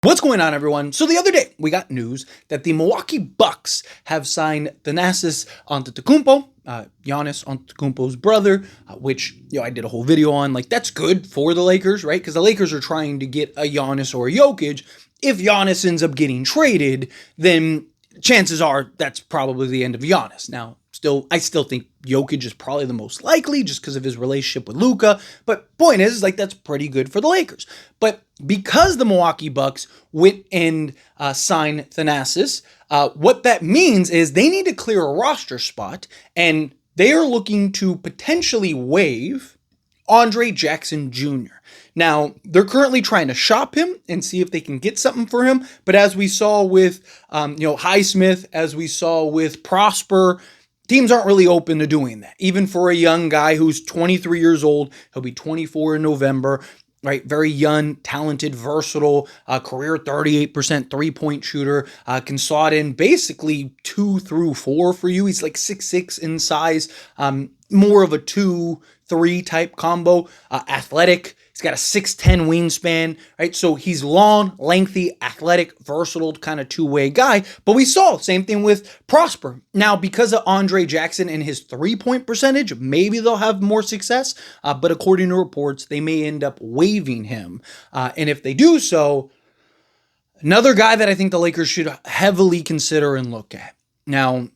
What's going on, everyone? So the other day, we got news that the Milwaukee Bucks have signed Giannis Antetokounmpo, Giannis Antetokounmpo's brother, which, I did a whole video on. Like, that's good for the Lakers, right? Because the Lakers are trying to get a Giannis or a Jokic. If Giannis ends up getting traded, then chances are that's probably the end of Giannis. Now, I still think Jokic is probably the most likely just because of his relationship with Luka. But point is, that's pretty good for the Lakers. But because the Milwaukee Bucks went and signed Thanasis, what that means is they need to clear a roster spot, and they are looking to potentially waive Andre Jackson Jr. Now, they're currently trying to shop him and see if they can get something for him. But as we saw with, Highsmith, as we saw with Prosper, teams aren't really open to doing that. Even for a young guy who's 23 years old, he'll be 24 in November, right? Very young, talented, versatile, career 38% three-point shooter, can slot in basically 2 through 4 for you. He's like 6'6" in size, more of a 2-3 type combo, athletic. He's got a 6'10" wingspan, right? So he's long, lengthy, athletic, versatile, kind of two-way guy. But we saw the same thing with Prosper. Now, because of Andre Jackson and his three-point percentage, maybe they'll have more success. But according to reports, they may end up waiving him. And if they do so, another guy that I think the Lakers should heavily consider and look at. Now,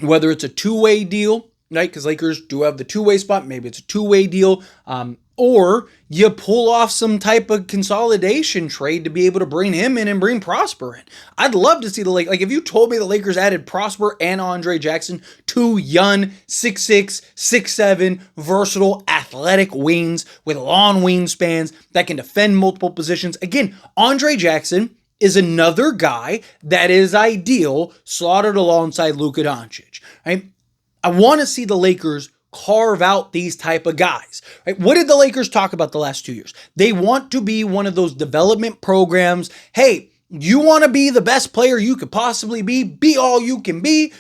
whether it's a two-way deal, right? Because Lakers do have the two-way spot. Maybe it's a two-way deal. Or you pull off some type of consolidation trade to be able to bring him in and bring Prosper in. I'd love to see the Lakers. Like, if you told me the Lakers added Prosper and Andre Jackson, two young 6'6", 6'7", versatile, athletic wings with long wingspans that can defend multiple positions. Again, Andre Jackson is another guy that is ideal slotted alongside Luka Doncic, right? I want to see the Lakers carve out these type of guys, right? What did the Lakers talk about the last 2 years? They want to be one of those development programs. Hey, you want to be the best player you could possibly be all you can be,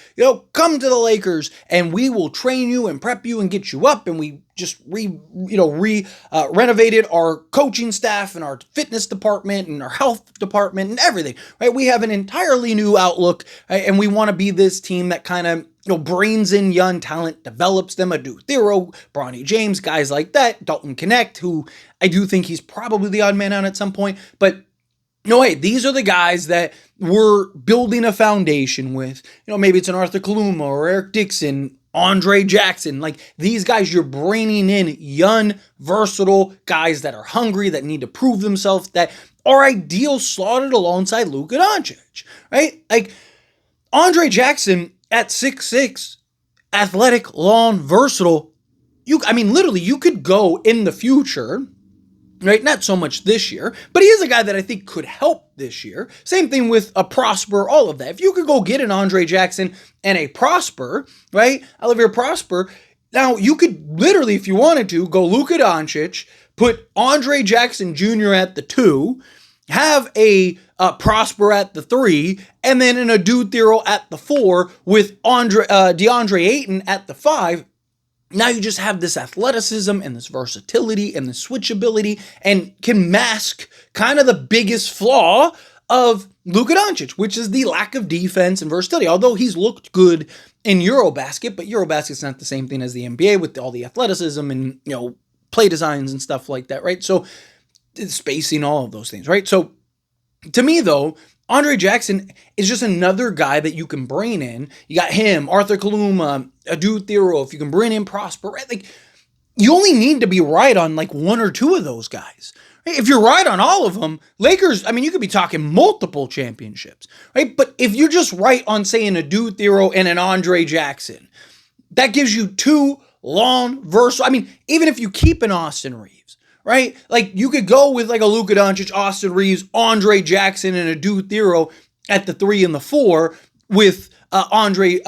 come to the Lakers and we will train you and prep you and get you up. And we just renovated our coaching staff and our fitness department and our health department and everything, right? We have an entirely new outlook, right? And we want to be this team that kind of brings in young talent, develops them. Adu Thero, Bronny James, guys like that. Dalton Connect, who I do think he's probably the odd man out at some point. But no, hey, these are the guys that we're building a foundation with. Maybe it's an Arthur Kaluma or Eric Dixon, Andre Jackson. Like, these guys, you're bringing in young, versatile guys that are hungry, that need to prove themselves, that are ideal slotted alongside Luka Doncic, right? Like, Andre Jackson at 6'6", athletic, long, versatile, literally, you could go in the future, right? Not so much this year, but he is a guy that I think could help this year. Same thing with a Prosper, all of that. If you could go get an Andre Jackson and a Prosper, right? Olivier Prosper, now you could literally, if you wanted to, go Luka Doncic, put Andre Jackson Jr. at the 2, have a Prosper at the 3, and then an Adu Thero at the 4 with DeAndre Ayton at the 5. Now you just have this athleticism and this versatility and this switchability, and can mask kind of the biggest flaw of Luka Doncic, which is the lack of defense and versatility. Although he's looked good in Eurobasket, but Eurobasket's not the same thing as the NBA with all the athleticism and play designs and stuff like that, right? So spacing, all of those things, right? So to me, though, Andre Jackson is just another guy that you can bring in. You got him, Arthur Kaluma, Adu Thero, if you can bring in Prosper, right? Like, you only need to be right on like one or two of those guys. Right? If you're right on all of them, Lakers, you could be talking multiple championships, right? But if you're just right on, say, an Adu Thero and an Andre Jackson, that gives you two long, versatile. Even if you keep an Austin Reeves, right? Like, you could go with like a Luka Doncic, Austin Reeves, Andre Jackson, and Adu Thero at the 3 and the 4 with DeAndre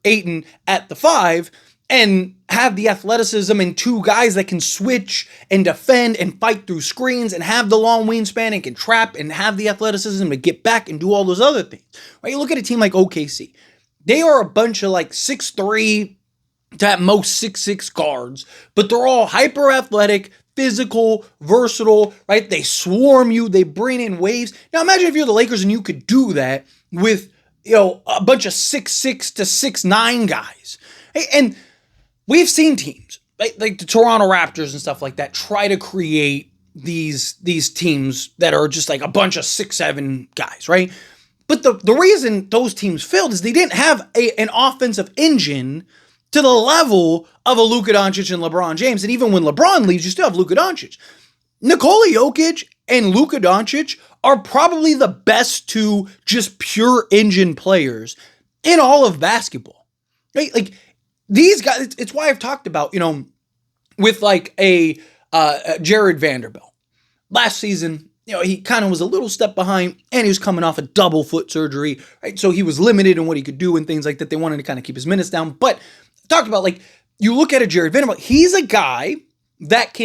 Ayton at the 5, and have the athleticism and two guys that can switch and defend and fight through screens and have the long wingspan and can trap and have the athleticism to get back and do all those other things, right? You look at a team like OKC. They are a bunch of like 6'3", to at most 6'6" guards, but they're all hyper athletic. physical, versatile, right? They swarm you, they bring in waves. Now imagine if you're the Lakers and you could do that with, a bunch of 6'6" to 6'9" guys. And we've seen teams like the Toronto Raptors and stuff like that try to create these teams that are just like a bunch of 6'7" guys, right? But the reason those teams failed is they didn't have an offensive engine to the level of a Luka Doncic and LeBron James. And even when LeBron leaves, you still have Luka Doncic. Nikola Jokic and Luka Doncic are probably the best two just pure engine players in all of basketball, right? Like these guys, it's why I've talked about, with like a Jared Vanderbilt. Last season, he kind of was a little step behind and he was coming off a double foot surgery, right? So he was limited in what he could do and things like that. They wanted to kind of keep his minutes down. But I talked about, like, you look at a Jared Vanderbilt, he's a guy that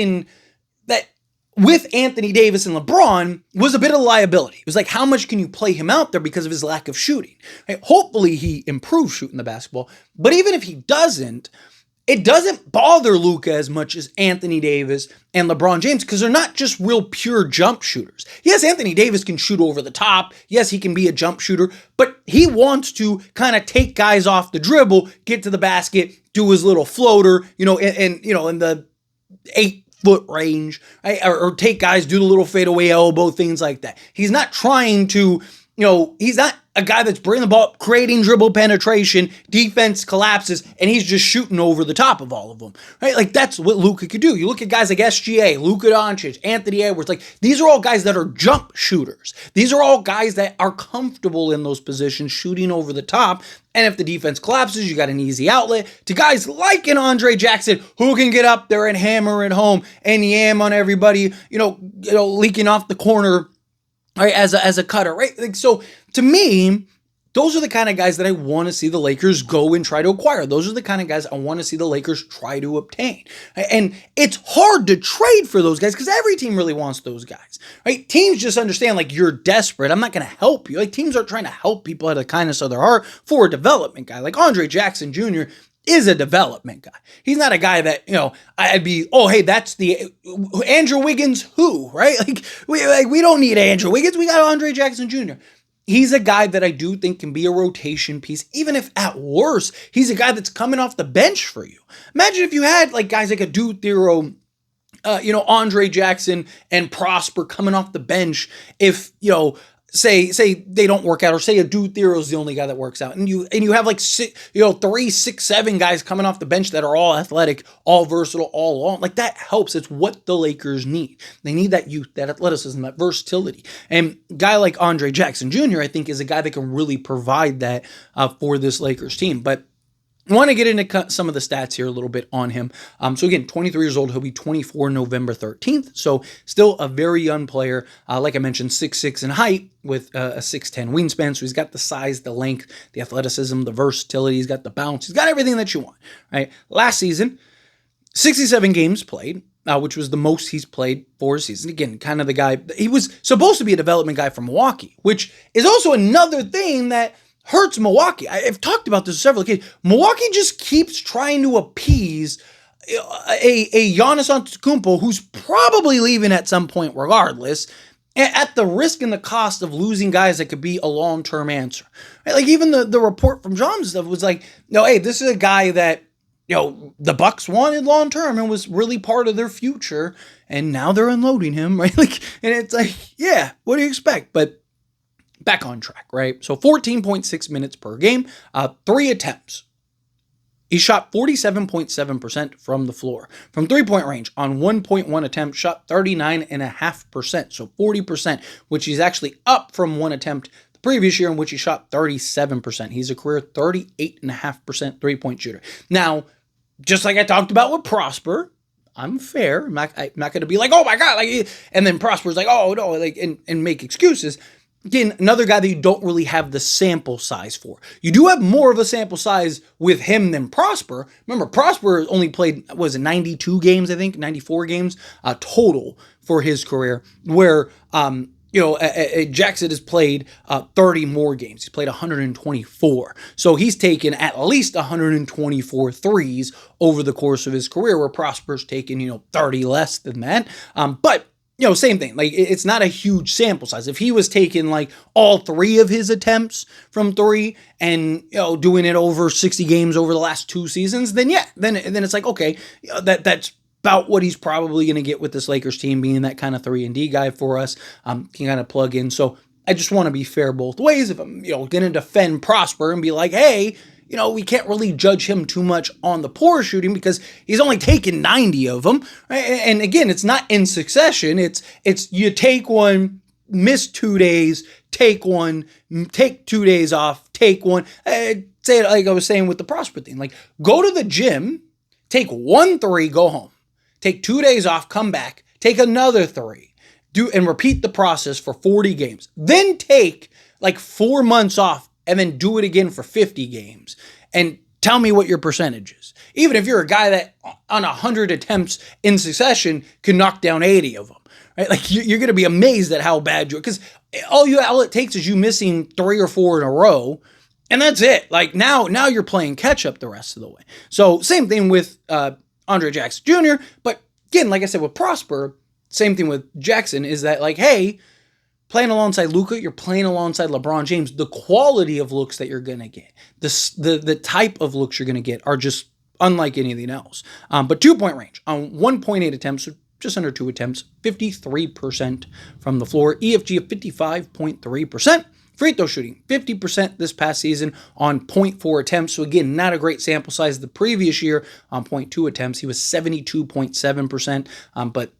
with Anthony Davis and LeBron was a bit of a liability. It was like, how much can you play him out there because of his lack of shooting? Right? Hopefully he improves shooting the basketball. But even if he doesn't, it doesn't bother Luka as much as Anthony Davis and LeBron James because they're not just real pure jump shooters. Yes, Anthony Davis can shoot over the top. Yes, he can be a jump shooter, but he wants to kind of take guys off the dribble, get to the basket, do his little floater, in the 8-foot range, right? Or take guys, do the little fadeaway elbow, things like that. He's not trying to, he's not a guy that's bringing the ball up, creating dribble penetration, defense collapses, and he's just shooting over the top of all of them, right? Like, that's what Luka could do. You look at guys like SGA, Luka Doncic, Anthony Edwards, like, these are all guys that are jump shooters. These are all guys that are comfortable in those positions, shooting over the top, and if the defense collapses, you got an easy outlet to guys like an Andre Jackson who can get up there and hammer it home and yam on everybody, leaking off the corner, right, as a cutter, right? Like, so to me, those are the kind of guys that I want to see the Lakers go and try to acquire. Those are the kind of guys I want to see the Lakers try to obtain. And it's hard to trade for those guys because every team really wants those guys, right? Teams just understand, like, you're desperate. I'm not going to help you. Like, teams are trying to help people out of the kindness of their heart for a development guy. Like Andre Jackson Jr. is a development guy. He's not a guy that, I'd be, oh, hey, that's the Andrew Wiggins who, right? We don't need Andrew Wiggins. We got Andre Jackson Jr. He's a guy that I do think can be a rotation piece, even if at worst, he's a guy that's coming off the bench for you. Imagine if you had like guys like a Dude Theroux, Andre Jackson and Prosper coming off the bench. If, say they don't work out, or say a Dude Theroux is the only guy that works out, and you have like 3, 6, 7 guys coming off the bench that are all athletic, all versatile, all long. Like, that helps. It's what the Lakers need. They need that youth, that athleticism, that versatility. And a guy like Andre Jackson Jr., I think, is a guy that can really provide that for this Lakers team. But I want to get into some of the stats here a little bit on him. So again, 23 years old. He'll be 24 November 13th. So still a very young player. Like I mentioned, 6'6" in height with a 6'10" wingspan. So he's got the size, the length, the athleticism, the versatility. He's got the bounce. He's got everything that you want, right? Last season, 67 games played, which was the most he's played for a season. Again, kind of the guy. He was supposed to be a development guy from Milwaukee, which is also another thing that hurts Milwaukee. I've talked about this several occasions. Milwaukee just keeps trying to appease a Giannis Antetokounmpo who's probably leaving at some point regardless, at the risk and the cost of losing guys that could be a long-term answer. Right? Like, even the report from John stuff was like, hey, this is a guy that, the Bucks wanted long-term and was really part of their future, and now they're unloading him, right? Like, and it's like, yeah, what do you expect? But back on track, right? So 14.6 minutes per game, 3 attempts. He shot 47.7% from the floor. From three-point range on 1.1 attempt, shot 39.5%. So 40%, which is actually up from one attempt the previous year in which he shot 37%. He's a career 38.5% three-point shooter. Now, just like I talked about with Prosper, I'm fair. I'm not going to be like, oh my God, like, and then Prosper's like, oh no, like, and make excuses. Again, another guy that you don't really have the sample size for. You do have more of a sample size with him than Prosper. Remember, Prosper only played, 92 games, I think, 94 games total for his career, where, Jackson has played 30 more games. He's played 124. So he's taken at least 124 threes over the course of his career, where Prosper's taken, 30 less than that. But same thing. Like, it's not a huge sample size. If he was taking like all 3 of his attempts from 3 and doing it over 60 games over the last 2 seasons, then then it's like, okay, that's about what he's probably going to get with this Lakers team, being that kind of 3-and-D guy for us. Can kind of plug in. So I just want to be fair both ways. If I'm going to defend Prosper and be like, hey, we can't really judge him too much on the poor shooting because he's only taken 90 of them. Right? And again, it's not in succession. It's you take one, miss 2 days, take one, take 2 days off, take one. Say it like I was saying with the Prosper thing. Like, go to the gym, take 1 3, go home. Take 2 days off, come back, take another 3. And repeat the process for 40 games. Then take like 4 months off and then do it again for 50 games. And tell me what your percentage is. Even if you're a guy that on 100 attempts in succession can knock down 80 of them. Right? Like, you're going to be amazed at how bad you are. Because all it takes is you missing 3 or 4 in a row. And that's it. Like, now you're playing catch up the rest of the way. So same thing with Andre Jackson Jr. But again, like I said, with Prosper, same thing with Jackson is that, like, hey, playing alongside Luka, you're playing alongside LeBron James. The quality of looks that you're going to get, the type of looks you're going to get are just unlike anything else. But 2-point range on 1.8 attempts, so just under 2 attempts, 53% from the floor, EFG of 55.3%. Free throw shooting, 50% this past season on 0.4 attempts. So again, not a great sample size. The previous year on 0.2 attempts, he was 72.7%. But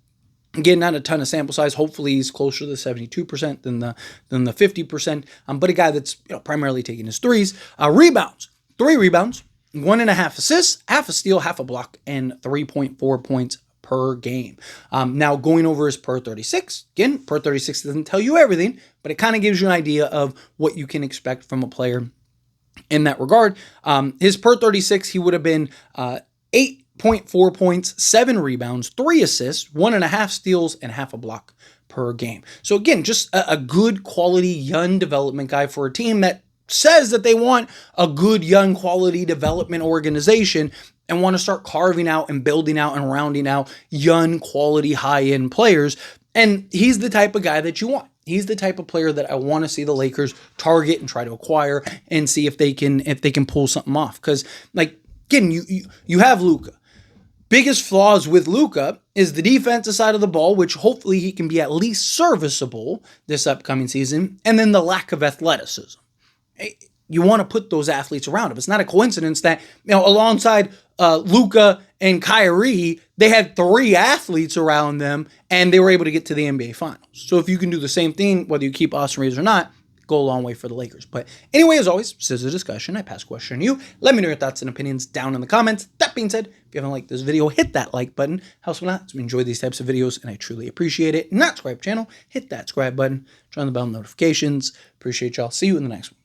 again, not a ton of sample size. Hopefully he's closer to the 72% than the 50%. But a guy that's primarily taking his threes. Rebounds, 3 rebounds, 1.5 assists, half a steal, half a block, and 3.4 points per game. Now, going over his per 36, again, per 36 doesn't tell you everything, but it kind of gives you an idea of what you can expect from a player in that regard. His per 36, he would have been 8.4 points, 7 rebounds, 3 assists, 1.5 steals, and half a block per game. So again, just a good quality young development guy for a team that says that they want a good young quality development organization and want to start carving out and building out and rounding out young quality high-end players. And he's the type of guy that you want. He's the type of player that I want to see the Lakers target and try to acquire and see if they can pull something off. Because, like, again, you have Luka. Biggest flaws with Luka is the defensive side of the ball, which hopefully he can be at least serviceable this upcoming season, and then the lack of athleticism. You want to put those athletes around him. It's not a coincidence that, alongside Luka and Kyrie, they had 3 athletes around them, and they were able to get to the NBA Finals. So if you can do the same thing, whether you keep Austin Reeves or not, go a long way for the Lakers. But anyway, as always, this is a discussion. I pass the question to you. Let me know your thoughts and opinions down in the comments. That being said, if you haven't liked this video, hit that like button. Helps me a lot. So we enjoy these types of videos, and I truly appreciate it. Not subscribe channel, hit that subscribe button. Turn on the bell notifications. Appreciate y'all. See you in the next one.